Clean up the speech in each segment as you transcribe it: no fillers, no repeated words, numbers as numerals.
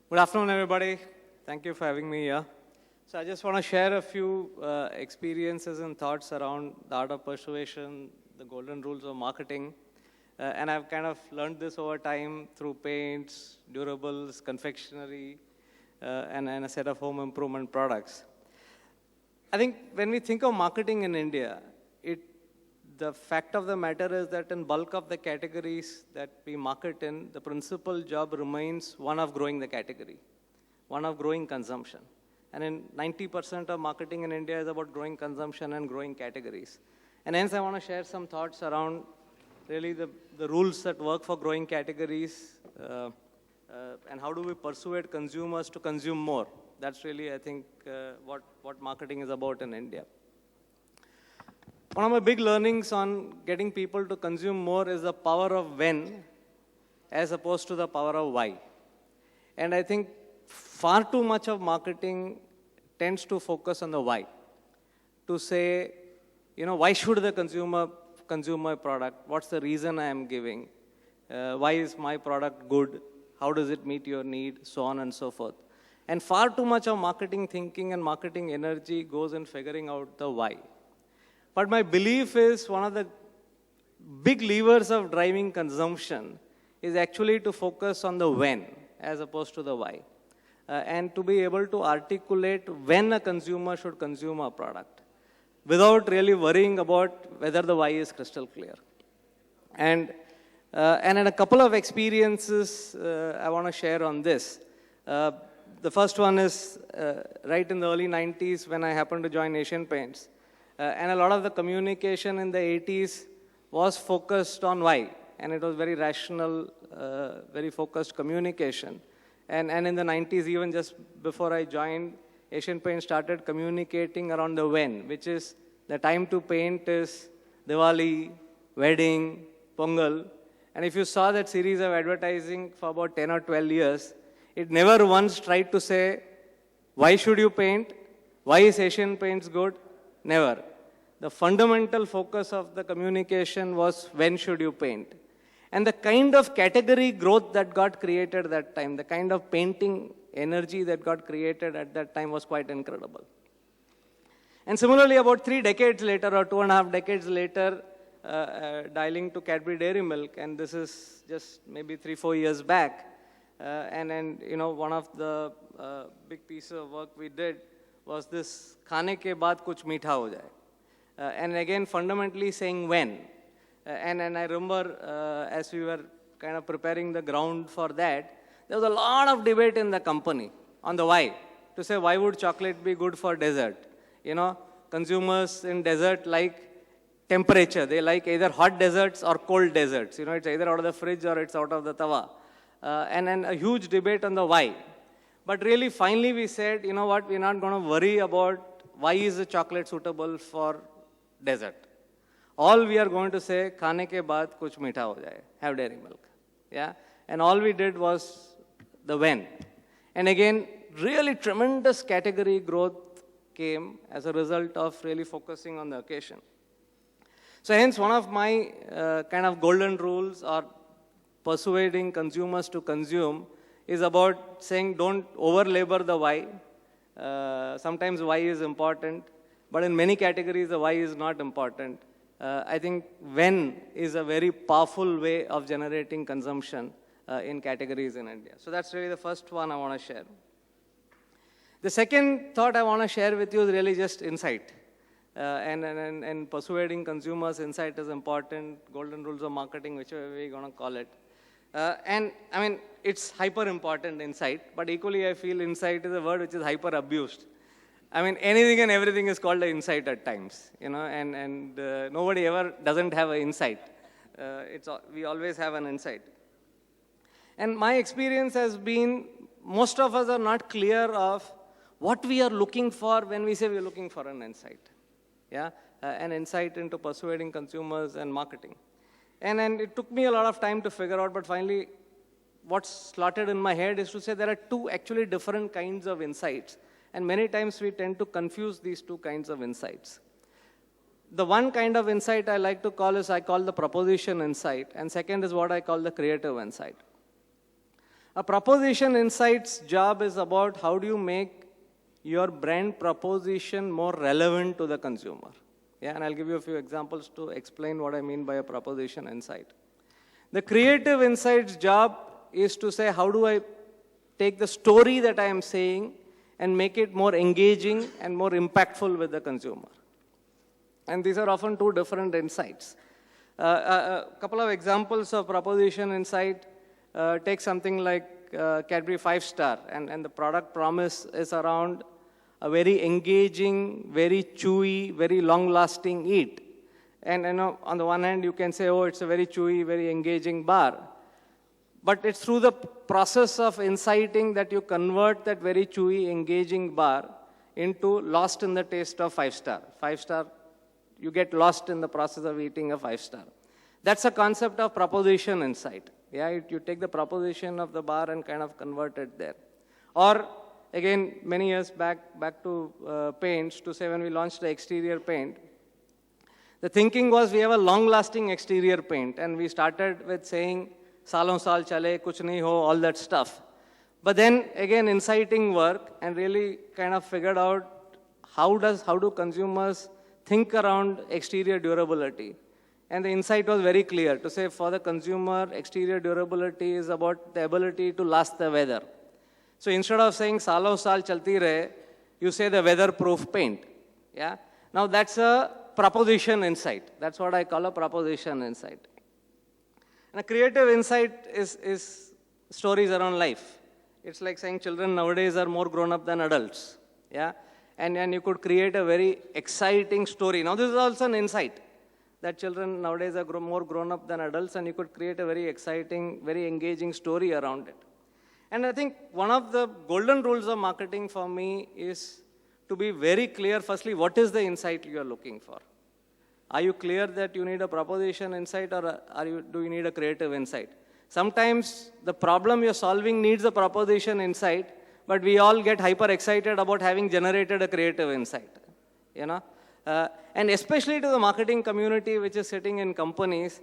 Good afternoon, everybody. Thank you for having me here. So I just want to share a few experiences and thoughts around the art of persuasion, the golden rules of marketing. And I've kind of learned this over time through paints, durables, confectionery, and a set of home improvement products. I think when we think of marketing in India, the fact of the matter is that in bulk of the categories that we market in, the principal job remains one of growing the category, one of growing consumption. And in 90% of marketing in India is about growing consumption and growing categories. And hence I want to share some thoughts around really the rules that work for growing categories and how do we persuade consumers to consume more. That's really, I think, what marketing is about in India. One of my big learnings on getting people to consume more is the power of when as opposed to the power of why. And I think far too much of marketing tends to focus on the why. To say, why should the consumer consume my product? What's the reason I am giving? Why is my product good? How does it meet your need? So on and so forth. And far too much of marketing thinking and marketing energy goes in figuring out the why. But my belief is one of the big levers of driving consumption is actually to focus on the when as opposed to the why. And to be able to articulate when a consumer should consume a product without really worrying about whether the why is crystal clear. And in a couple of experiences I want to share on this. The first one is right in the early 90s when I happened to join Asian Paints. And a lot of the communication in the 80s was focused on why. And it was very rational, very focused communication. And in the 90s, even just before I joined, Asian Paint started communicating around the when, which is the time to paint is Diwali, wedding, Pongal. And if you saw that series of advertising for about 10 or 12 years, it never once tried to say, why should you paint? Why is Asian Paints good? Never. The fundamental focus of the communication was when should you paint. And the kind of category growth that got created at that time, the kind of painting energy that got created at that time was quite incredible. And similarly, about 3 decades later or 2.5 decades later, dialing to Cadbury Dairy Milk, and this is just maybe 3-4 years back, and one of the big pieces of work we did was this खाने के बाद कुछ मीठा हो जाए. And again, fundamentally saying when. And I remember as we were kind of preparing the ground for that, there was a lot of debate in the company on the why. To say why would chocolate be good for dessert? Consumers in dessert like temperature. They like either hot desserts or cold desserts. It's either out of the fridge or it's out of the tawa. And then a huge debate on the why. But really, finally, we said, we're not going to worry about why is the chocolate suitable for dessert. All we are going to say, खाने के बाद कुछ मीठा हो जाए, have dairy milk. Yeah? And all we did was the when. And again, really tremendous category growth came as a result of really focusing on the occasion. So hence, one of my kind of golden rules or persuading consumers to consume is about saying don't over-labor the why. Sometimes why is important, but in many categories the why is not important. I think when is a very powerful way of generating consumption in categories in India. So that's really the first one I want to share. The second thought I want to share with you is really just insight. And persuading consumers, insight is important, golden rules of marketing, whichever way you're going to call it. And I mean, it's hyper important insight, but equally I feel insight is a word which is hyper abused. I mean, anything and everything is called an insight at times, and nobody ever doesn't have an insight. We always have an insight. And my experience has been, most of us are not clear of what we are looking for when we say we're looking for an insight. Yeah, an insight into persuading consumers and marketing. And it took me a lot of time to figure out, but finally, what's slotted in my head is to say there are two actually different kinds of insights. And many times we tend to confuse these two kinds of insights. The one kind of insight I like to call is I call the proposition insight, and second is what I call the creative insight. A proposition insights job is about how do you make your brand proposition more relevant to the consumer. Yeah, and I'll give you a few examples to explain what I mean by a proposition insight. The creative insights job is to say, how do I take the story that I am saying and make it more engaging and more impactful with the consumer. And these are often two different insights. A couple of examples of proposition insight, take something like Cadbury 5-star, and the product promise is around a very engaging, very chewy, very long-lasting eat. And you know, on the one hand, you can say, oh, it's a very chewy, very engaging bar. But it's through the process of inciting that you convert that very chewy, engaging bar into lost in the taste of 5-star. 5-star, you get lost in the process of eating a 5-star. That's a concept of proposition insight. Yeah, you take the proposition of the bar and kind of convert it there. Or, again, many years back to paints, to say when we launched the exterior paint, the thinking was we have a long-lasting exterior paint, and we started with saying, Salon saal chale, kuch nahi ho, all that stuff. But then, again, inciting work and really kind of figured out how do consumers think around exterior durability. And the insight was very clear to say for the consumer, exterior durability is about the ability to last the weather. So instead of saying Salon saal chalti rahe, you say the weather-proof paint. Yeah? Now that's a proposition insight. That's what I call a proposition insight. And a creative insight is stories around life. It's like saying children nowadays are more grown up than adults. Yeah? And you could create a very exciting story. Now this is also an insight, that children nowadays are more grown up than adults, and you could create a very exciting, very engaging story around it. And I think one of the golden rules of marketing for me is to be very clear, firstly, what is the insight you are looking for? Are you clear that you need a proposition insight, or do you need a creative insight? Sometimes the problem you're solving needs a proposition insight, but we all get hyper excited about having generated a creative insight. You know? And especially to the marketing community which is sitting in companies,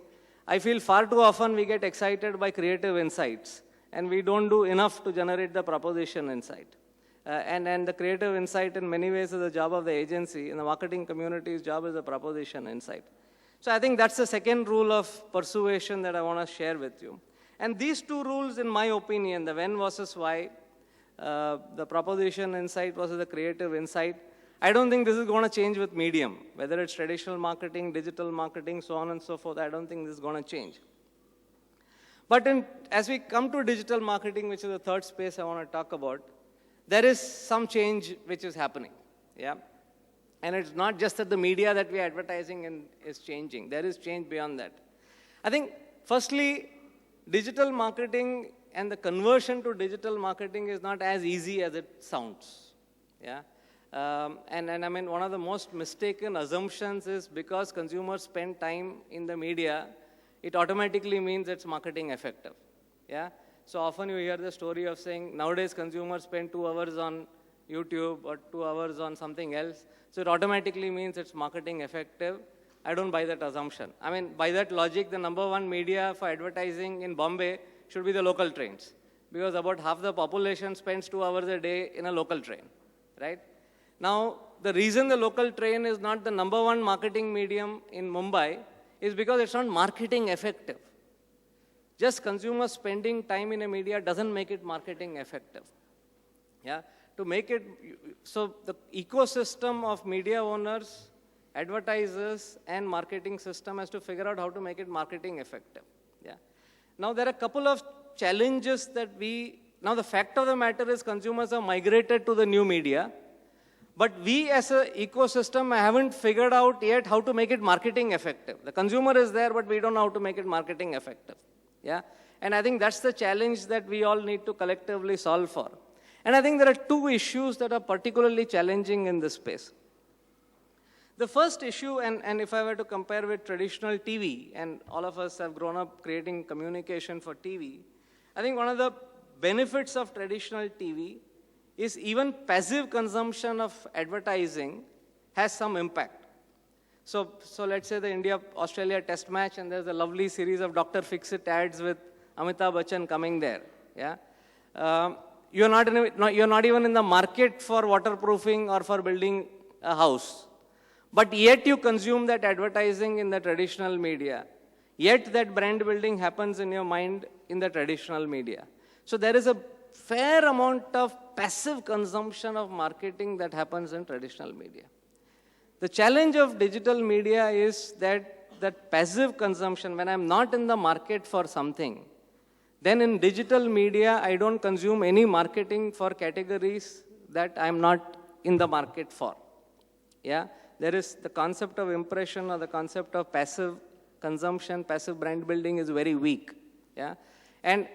I feel far too often we get excited by creative insights, and we don't do enough to generate the proposition insight. And the creative insight in many ways is the job of the agency, and the marketing community's job is the proposition insight. So I think that's the second rule of persuasion that I want to share with you. And these two rules, in my opinion, the when versus why, the proposition insight versus the creative insight, I don't think this is going to change with medium. Whether it's traditional marketing, digital marketing, so on and so forth, I don't think this is going to change. But as we come to digital marketing, which is the third space I want to talk about, there is some change which is happening. Yeah? And it's not just that the media that we are advertising is changing. There is change beyond that. I think, firstly, digital marketing and the conversion to digital marketing is not as easy as it sounds. Yeah? And I mean, one of the most mistaken assumptions is because consumers spend time in the media, it automatically means it's marketing effective. Yeah? So often you hear the story of saying, nowadays consumers spend 2 hours on YouTube or 2 hours on something else, so it automatically means it's marketing effective. I don't buy that assumption. I mean, by that logic, the #1 media for advertising in Bombay should be the local trains, because about half the population spends 2 hours a day in a local train, right? Now, the reason the local train is not the #1 marketing medium in Mumbai is because it's not marketing effective. Just consumers spending time in a media doesn't make it marketing effective. Yeah? To make it, so the ecosystem of media owners, advertisers, and marketing system has to figure out how to make it marketing effective. Yeah? Now, there are a couple of challenges that now the fact of the matter is consumers have migrated to the new media, but we as an ecosystem haven't figured out yet how to make it marketing effective. The consumer is there, but we don't know how to make it marketing effective. Yeah? And I think that's the challenge that we all need to collectively solve for. And I think there are 2 issues that are particularly challenging in this space. The first issue, and if I were to compare with traditional TV, and all of us have grown up creating communication for TV, I think one of the benefits of traditional TV is even passive consumption of advertising has some impact. So let's say the India-Australia test match, and there's a lovely series of Dr. Fix-It ads with Amitabh Bachchan coming there. Yeah? You're not even in the market for waterproofing or for building a house. But yet you consume that advertising in the traditional media. Yet that brand building happens in your mind in the traditional media. So there is a fair amount of passive consumption of marketing that happens in traditional media. The challenge of digital media is that passive consumption, when I'm not in the market for something, then in digital media, I don't consume any marketing for categories that I'm not in the market for. Yeah, there is the concept of impression or the concept of passive consumption, passive brand building is very weak. Yeah, and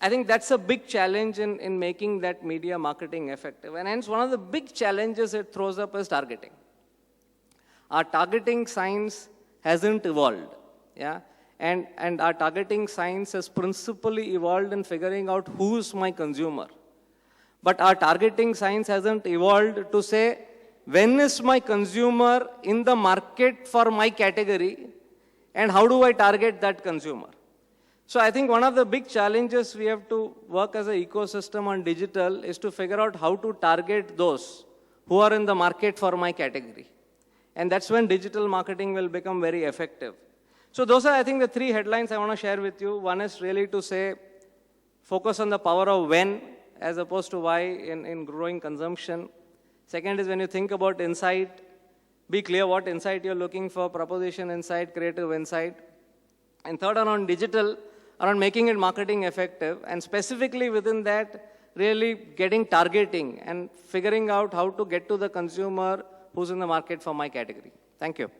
I think that's a big challenge in making that media marketing effective. And hence, one of the big challenges it throws up is targeting. Our targeting science hasn't evolved. Yeah. And our targeting science has principally evolved in figuring out who's my consumer. But our targeting science hasn't evolved to say, when is my consumer in the market for my category, and how do I target that consumer? So I think one of the big challenges we have to work as an ecosystem on digital is to figure out how to target those who are in the market for my category. And that's when digital marketing will become very effective. So those are, I think, the three headlines I want to share with you. One is really to say, focus on the power of when as opposed to why in growing consumption. Second is when you think about insight, be clear what insight you're looking for, proposition insight, creative insight. And third, around digital, around making it marketing effective. And specifically within that, really getting targeting and figuring out how to get to the consumer who's in the market for my category. Thank you.